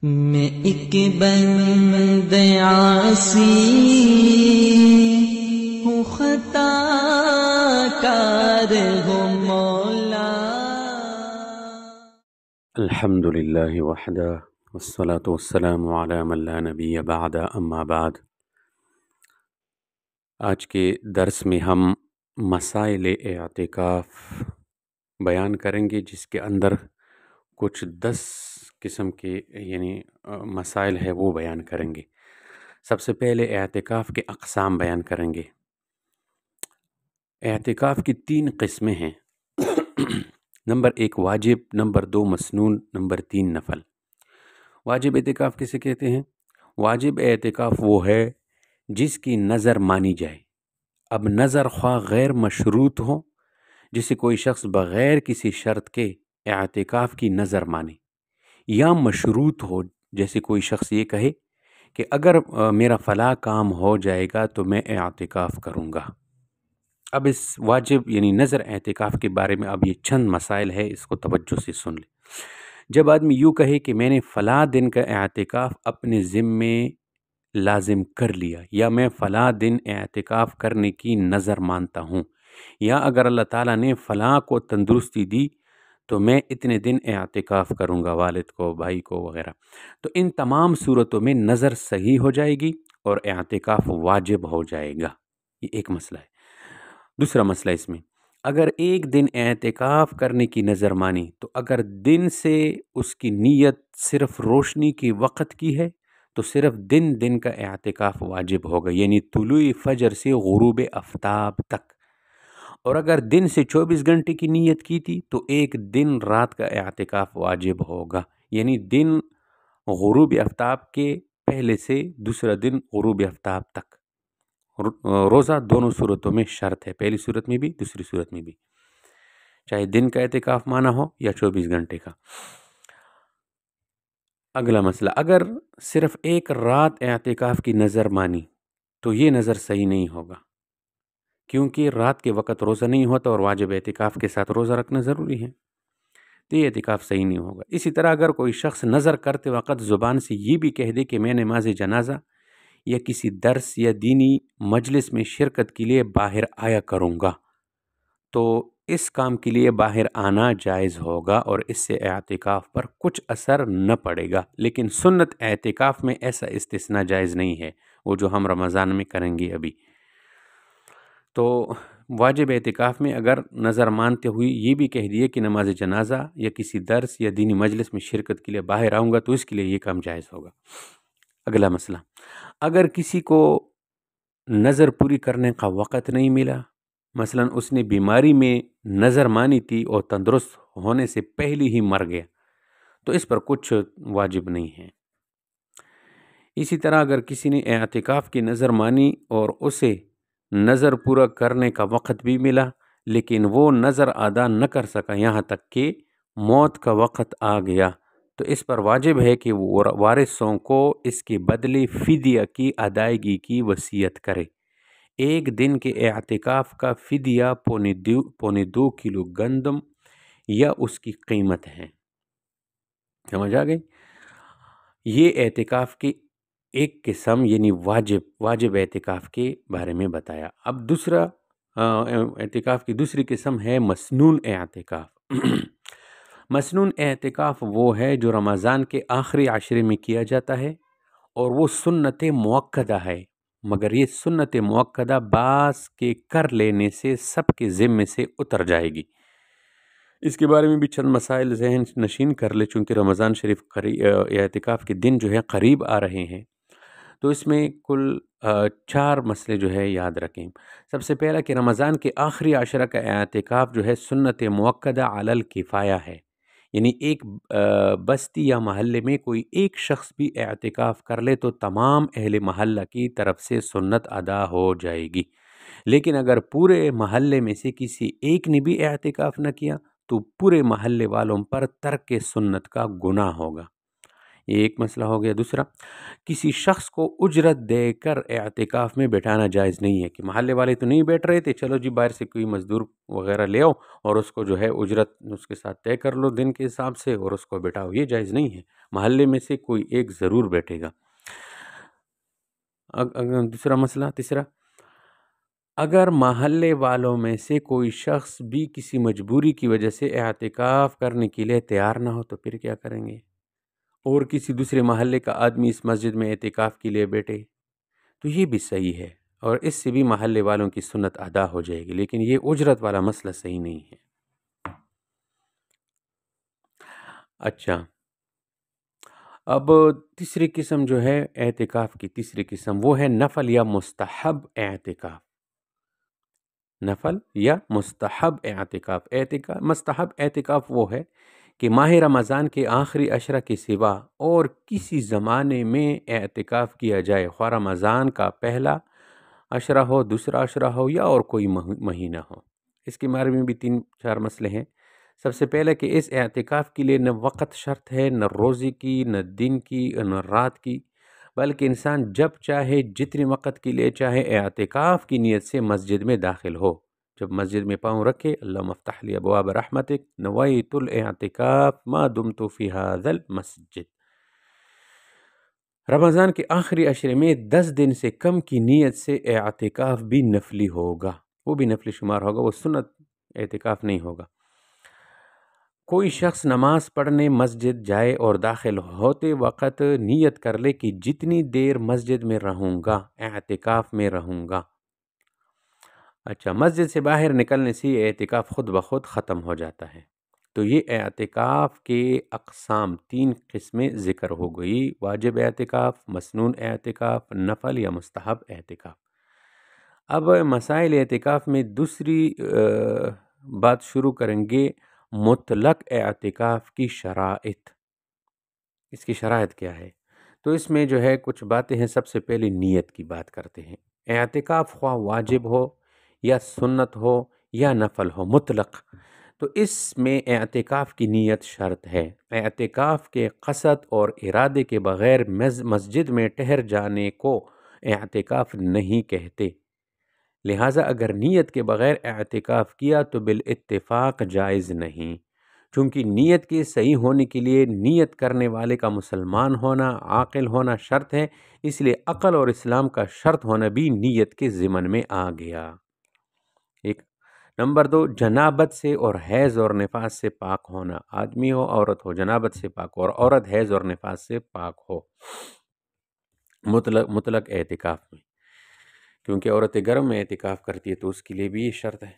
میں ایک بند عاصی ہوں، خطا کار ہوں مولا۔ الحمد للہ وحدہ والصلاة والسلام علی من لا نبی بعد، اما بعد۔ آج کے درس میں ہم مسائل اعتکاف بیان کریں گے، جس کے اندر کچھ 10 قسم کے مسائل ہے وہ بیان کریں گے۔ سب سے پہلے اعتکاف کے اقسام بیان کریں گے۔ اعتکاف کی 3 قسمیں ہیں۔ نمبر 1 واجب، نمبر 2 مسنون، نمبر 3 نفل۔ واجب اعتکاف کسے کہتے ہیں؟ واجب اعتکاف وہ ہے جس کی نظر مانی جائے۔ اب نظر خواہ غیر مشروط ہو، جسے کوئی شخص بغیر کسی شرط کے اعتکاف کی نظر مانے، یا مشروط ہو، جیسے کوئی شخص یہ کہے کہ اگر میرا فلاں کام ہو جائے گا تو میں اعتکاف کروں گا۔ اب اس واجب نظر اعتکاف کے بارے میں اب یہ چند مسائل ہے، اس کو توجہ سے سن لیں۔ جب آدمی یوں کہے کہ میں نے فلاں دن کا اعتکاف اپنے ذمے لازم کر لیا، یا میں فلاں دن اعتکاف کرنے کی نظر مانتا ہوں، یا اگر اللہ تعالیٰ نے فلاں کو تندرستی دی تو میں اتنے دن اعتکاف کروں گا، والد کو، بھائی کو وغیرہ، تو ان تمام صورتوں میں نظر صحیح ہو جائے گی اور اعتکاف واجب ہو جائے گا۔ یہ ایک مسئلہ ہے۔ دوسرا مسئلہ اس میں، اگر ایک دن اعتکاف کرنے کی نظر مانی تو اگر دن سے اس کی نیت صرف روشنی کی وقت کی ہے تو صرف دن کا اعتکاف واجب ہوگا، یعنی طلوع فجر سے غروب آفتاب تک۔ اور اگر دن سے 24 گھنٹے کی نیت کی تھی تو ایک دن رات کا اعتکاف واجب ہوگا، یعنی دن غروب آفتاب کے پہلے سے دوسرا دن غروب آفتاب تک۔ روزہ دونوں صورتوں میں شرط ہے، پہلی صورت میں بھی دوسری صورت میں بھی، چاہے دن کا اعتکاف مانا ہو یا 24 گھنٹے کا۔ اگلا مسئلہ، اگر صرف ایک رات اعتکاف کی نظر مانی تو یہ نظر صحیح نہیں ہوگا، کیونکہ رات کے وقت روزہ نہیں ہوتا اور واجب اعتکاف کے ساتھ روزہ رکھنا ضروری ہے، تو یہ اعتکاف صحیح نہیں ہوگا۔ اسی طرح اگر کوئی شخص نظر کرتے وقت زبان سے یہ بھی کہہ دے کہ میں نماز جنازہ یا کسی درس یا دینی مجلس میں شرکت کے لیے باہر آیا کروں گا، تو اس کام کے لیے باہر آنا جائز ہوگا اور اس سے اعتکاف پر کچھ اثر نہ پڑے گا، لیکن سنت اعتکاف میں ایسا استثناء جائز نہیں ہے، وہ جو ہم رمضان میں کریں گے ابھی۔ تو واجب اعتکاف میں اگر نظر مانتے ہوئے یہ بھی کہہ دیے کہ نماز جنازہ یا کسی درس یا دینی مجلس میں شرکت کے لیے باہر آؤں گا تو اس کے لیے یہ کام جائز ہوگا۔ اگلا مسئلہ، اگر کسی کو نظر پوری کرنے کا وقت نہیں ملا، مثلا اس نے بیماری میں نظر مانی تھی اور تندرست ہونے سے پہلے ہی مر گیا، تو اس پر کچھ واجب نہیں ہے۔ اسی طرح اگر کسی نے اعتکاف کی نظر مانی اور اسے نظر پورا کرنے کا وقت بھی ملا لیکن وہ نظر ادا نہ کر سکا یہاں تک کہ موت کا وقت آ گیا، تو اس پر واجب ہے کہ وہ وارثوں کو اس کے بدلے فدیہ کی ادائیگی کی وصیت کرے۔ ایک دن کے اعتکاف کا فدیہ 2.25 کلو گندم یا اس کی قیمت ہے۔ سمجھ آ گئی؟ یہ اعتکاف کی ایک قسم یعنی واجب اعتکاف کے بارے میں بتایا۔ اب دوسرا اعتکاف کی دوسری قسم ہے مسنون اعتکاف۔ مسنون اعتکاف وہ ہے جو رمضان کے آخری عشرے میں کیا جاتا ہے اور وہ سنت مؤکدہ ہے، مگر یہ سنت مؤکدہ بعض کے کر لینے سے سب کے ذمے سے اتر جائے گی۔ اس کے بارے میں بھی چند مسائل ذہن نشین کر لے، چونکہ رمضان شریف اعتکاف کے دن جو ہے قریب آ رہے ہیں، تو اس میں کل 4 مسئلے جو ہے یاد رکھیں۔ سب سے پہلا کہ رمضان کے آخری عشرہ کا اعتکاف جو ہے سنت مؤکدہ علی الکفایہ ہے، یعنی ایک بستی یا محلے میں کوئی ایک شخص بھی اعتکاف کر لے تو تمام اہل محلہ کی طرف سے سنت ادا ہو جائے گی، لیکن اگر پورے محلے میں سے کسی ایک نے بھی اعتکاف نہ کیا تو پورے محلے والوں پر ترک سنت کا گناہ ہوگا۔ یہ ایک مسئلہ ہو گیا۔ دوسرا، کسی شخص کو اجرت دے کر اعتکاف میں بیٹھانا جائز نہیں ہے کہ محلے والے تو نہیں بیٹھ رہے تھے، چلو جی باہر سے کوئی مزدور وغیرہ لے آؤ اور اس کو جو ہے اجرت اس کے ساتھ طے کر لو دن کے حساب سے اور اس کو بیٹھاؤ، یہ جائز نہیں ہے۔ محلے میں سے کوئی ایک ضرور بیٹھے گا۔ دوسرا مسئلہ، تیسرا، اگر محلے والوں میں سے کوئی شخص بھی کسی مجبوری کی وجہ سے اعتکاف کرنے کے لیے تیار نہ ہو تو پھر کیا کریں گے؟ اور کسی دوسرے محلے کا آدمی اس مسجد میں اعتکاف کے لیے بیٹھے تو یہ بھی صحیح ہے اور اس سے بھی محلے والوں کی سنت ادا ہو جائے گی، لیکن یہ اجرت والا مسئلہ صحیح نہیں ہے۔ اچھا، اب تیسری قسم جو ہے اعتکاف کی، تیسری قسم وہ ہے نفل یا مستحب اعتکاف۔ نفل یا مستحب اعتکاف۔ مستحب اعتکاف وہ ہے کہ ماہ رمضان کے آخری عشرہ کے سوا اور کسی زمانے میں اعتکاف کیا جائے، خواہ رمضان کا پہلا عشرہ ہو، دوسرا عشرہ ہو یا اور کوئی مہینہ ہو۔ اس کے بارے میں بھی 3-4 مسئلے ہیں۔ سب سے پہلے کہ اس اعتکاف کے لیے نہ وقت شرط ہے، نہ روزے کی، نہ دن کی، نہ رات کی، بلکہ انسان جب چاہے جتنے وقت کے لیے چاہے اعتکاف کی نیت سے مسجد میں داخل ہو۔ جب مسجد میں پاؤں رکھے، اللہم افتح لی ابواب رحمتک نویت الاعتکاف ما دمت فی ھذا المسجد۔ رمضان کے آخری عشرے میں 10 دن سے کم کی نیت سے اعتکاف بھی نفلی ہوگا، وہ بھی نفلی شمار ہوگا، وہ سنت اعتکاف نہیں ہوگا۔ کوئی شخص نماز پڑھنے مسجد جائے اور داخل ہوتے وقت نیت کر لے کہ جتنی دیر مسجد میں رہوں گا اعتکاف میں رہوں گا۔ اچھا، مسجد سے باہر نکلنے سے اعتکاف خود بخود ختم ہو جاتا ہے۔ تو یہ اعتکاف کے اقسام 3 قسمیں ذکر ہو گئی: واجب اعتکاف، مسنون اعتکاف، نفل یا مستحب اعتکاف۔ اب مسائل اعتکاف میں دوسری بات شروع کریں گے، مطلق اعتکاف کی شرائط۔ اس کی شرائط کیا ہے؟ تو اس میں جو ہے کچھ باتیں ہیں۔ سب سے پہلے نیت کی بات کرتے ہیں۔ اعتکاف خواہ واجب ہو یا سنت ہو یا نفل ہو، مطلق، تو اس میں اعتکاف کی نیت شرط ہے۔ اعتکاف کے قصد اور ارادے کے بغیر مسجد میں ٹھہر جانے کو اعتکاف نہیں کہتے، لہٰذا اگر نیت کے بغیر اعتکاف کیا تو بالاتفاق جائز نہیں، چونکہ نیت کے صحیح ہونے کے لیے نیت کرنے والے کا مسلمان ہونا، عاقل ہونا شرط ہے، اس لیے عقل اور اسلام کا شرط ہونا بھی نیت کے ضمن میں آ گیا۔ ایک نمبر 2، جنابت سے اور حیض اور نفاس سے پاک ہونا، آدمی ہو عورت ہو جنابت سے پاک ہو، اور عورت حیض اور نفاس سے پاک ہو مطلق اعتکاف میں، کیونکہ عورت گرم میں اعتکاف کرتی ہے تو اس کے لیے بھی یہ شرط ہے۔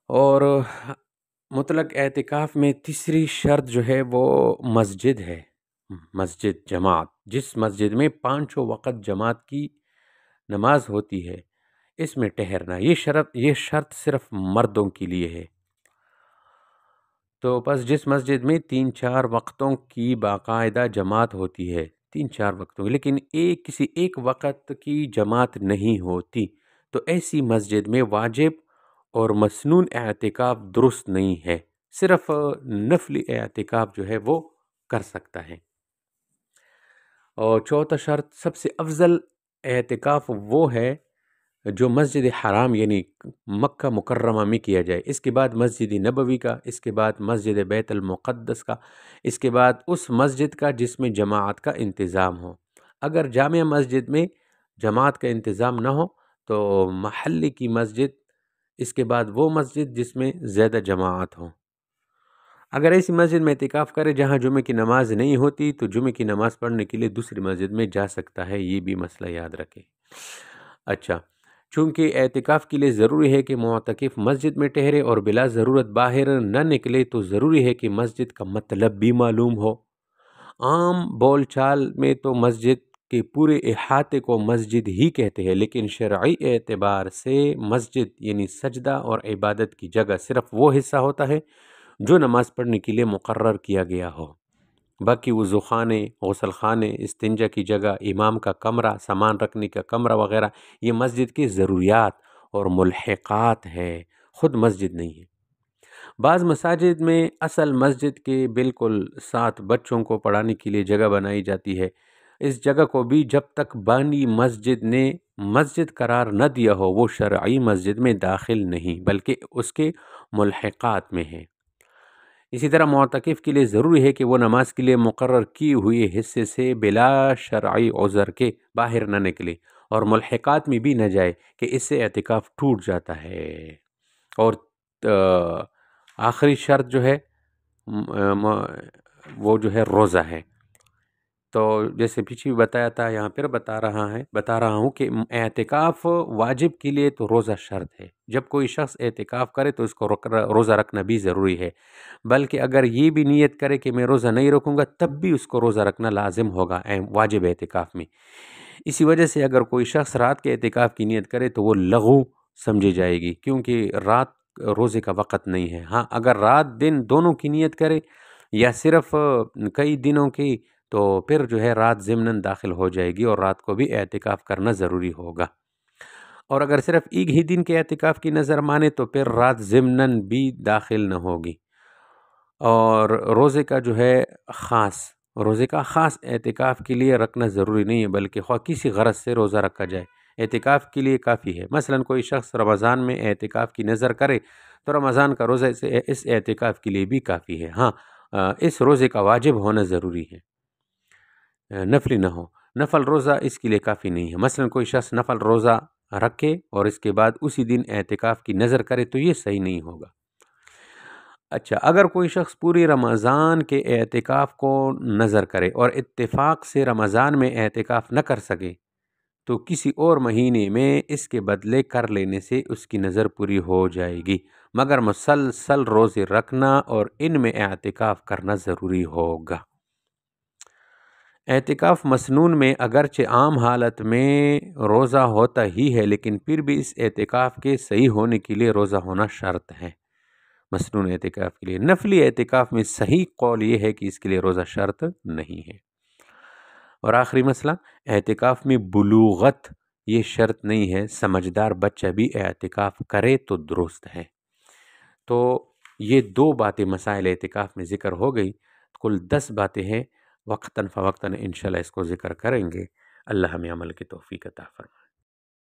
اور مطلق اعتکاف میں تیسری شرط جو ہے وہ مسجد ہے، مسجد جماعت، جس مسجد میں 5 وقت جماعت کی نماز ہوتی ہے اس میں ٹھہرنا، یہ شرط صرف مردوں کے لیے ہے۔ تو بس جس مسجد میں 3-4 وقتوں کی باقاعدہ جماعت ہوتی ہے، 3-4 وقتوں، لیکن کسی ایک وقت کی جماعت نہیں ہوتی، تو ایسی مسجد میں واجب اور مسنون اعتکاف درست نہیں ہے، صرف نفلی اعتکاف جو ہے وہ کر سکتا ہے۔ اور چوتھا شرط، سب سے افضل اعتکاف وہ ہے جو مسجد حرام یعنی مکہ مکرمہ میں کیا جائے، اس کے بعد مسجد نبوی کا، اس کے بعد مسجد بیت المقدس کا، اس کے بعد اس مسجد کا جس میں جماعت کا انتظام ہو۔ اگر جامع مسجد میں جماعت کا انتظام نہ ہو تو محلے کی مسجد، اس کے بعد وہ مسجد جس میں زیادہ جماعت ہو۔ اگر ایسی مسجد میں اعتکاف کرے جہاں جمعہ کی نماز نہیں ہوتی تو جمعہ کی نماز پڑھنے کے لیے دوسری مسجد میں جا سکتا ہے، یہ بھی مسئلہ یاد رکھے۔ اچھا، چونکہ اعتکاف کے لیے ضروری ہے کہ معتکف مسجد میں ٹھہرے اور بلا ضرورت باہر نہ نکلے، تو ضروری ہے کہ مسجد کا مطلب بھی معلوم ہو۔ عام بول چال میں تو مسجد کے پورے احاطے کو مسجد ہی کہتے ہیں، لیکن شرعی اعتبار سے مسجد یعنی سجدہ اور عبادت کی جگہ صرف وہ حصہ ہوتا ہے جو نماز پڑھنے کے لیے مقرر کیا گیا ہو۔ باقی وضو خانے، غسل خانے، استنجا کی جگہ، امام کا کمرہ، سامان رکھنے کا کمرہ وغیرہ یہ مسجد کی ضروریات اور ملحقات ہے، خود مسجد نہیں ہے۔ بعض مساجد میں اصل مسجد کے بالکل ساتھ بچوں کو پڑھانے کے لیے جگہ بنائی جاتی ہے، اس جگہ کو بھی جب تک بانی مسجد نے مسجد قرار نہ دیا ہو وہ شرعی مسجد میں داخل نہیں بلکہ اس کے ملحقات میں ہے۔ اسی طرح معتکف کے لیے ضروری ہے کہ وہ نماز کے لیے مقرر کی ہوئی حصے سے بلا شرعی عذر کے باہر نہ نکلے اور ملحقات میں بھی نہ جائے کہ اس سے اعتکاف ٹوٹ جاتا ہے۔ اور آخری شرط جو ہے وہ جو ہے روزہ ہے۔ تو جیسے پیچھے بھی بتایا تھا، یہاں پھر بتا رہا ہوں کہ اعتکاف واجب کے لیے تو روزہ شرط ہے۔ جب کوئی شخص اعتکاف کرے تو اس کو روزہ رکھنا بھی ضروری ہے، بلکہ اگر یہ بھی نیت کرے کہ میں روزہ نہیں رکھوں گا تب بھی اس کو روزہ رکھنا لازم ہوگا واجب اعتکاف میں۔ اسی وجہ سے اگر کوئی شخص رات کے اعتکاف کی نیت کرے تو وہ لغو سمجھی جائے گی، کیونکہ رات روزے کا وقت نہیں ہے۔ ہاں اگر رات دن دونوں کی نیت کرے یا صرف کئی دنوں کی تو پھر جو ہے رات ضمناً داخل ہو جائے گی اور رات کو بھی اعتکاف کرنا ضروری ہوگا۔ اور اگر صرف ایک ہی دن کے اعتکاف کی نظر مانے تو پھر رات ضمناً بھی داخل نہ ہوگی۔ اور روزے کا خاص اعتکاف کے لیے رکھنا ضروری نہیں ہے، بلکہ خواہ کسی غرض سے روزہ رکھا جائے اعتکاف کے لیے کافی ہے۔ مثلا کوئی شخص رمضان میں اعتکاف کی نظر کرے تو رمضان کا روزہ اس اعتکاف کے لیے بھی کافی ہے۔ ہاں اس روزے کا واجب ہونا ضروری ہے، نفلی نہ ہو۔ نفل روزہ اس کے لیے کافی نہیں ہے۔ مثلا کوئی شخص نفل روزہ رکھے اور اس کے بعد اسی دن اعتکاف کی نظر کرے تو یہ صحیح نہیں ہوگا۔ اچھا، اگر کوئی شخص پوری رمضان کے اعتکاف کو نظر کرے اور اتفاق سے رمضان میں اعتکاف نہ کر سکے تو کسی اور مہینے میں اس کے بدلے کر لینے سے اس کی نظر پوری ہو جائے گی، مگر مسلسل روزے رکھنا اور ان میں اعتکاف کرنا ضروری ہوگا۔ اعتکاف مسنون میں اگرچہ عام حالت میں روزہ ہوتا ہی ہے لیکن پھر بھی اس اعتکاف کے صحیح ہونے کے لیے روزہ ہونا شرط ہے۔ مسنون اعتکاف کے لیے، نفلی اعتکاف میں صحیح قول یہ ہے کہ اس کے لیے روزہ شرط نہیں ہے۔ اور آخری مسئلہ، اعتکاف میں بلوغت یہ شرط نہیں ہے، سمجھدار بچہ بھی اعتکاف کرے تو درست ہے۔ تو یہ 2 باتیں مسائل اعتکاف میں ذکر ہو گئی، کل 10 باتیں ہیں، وقتاً فوقتاً انشاءاللہ اس کو ذکر کریں گے۔ اللہ ہمیں عمل کی توفیق عطا فرمائے۔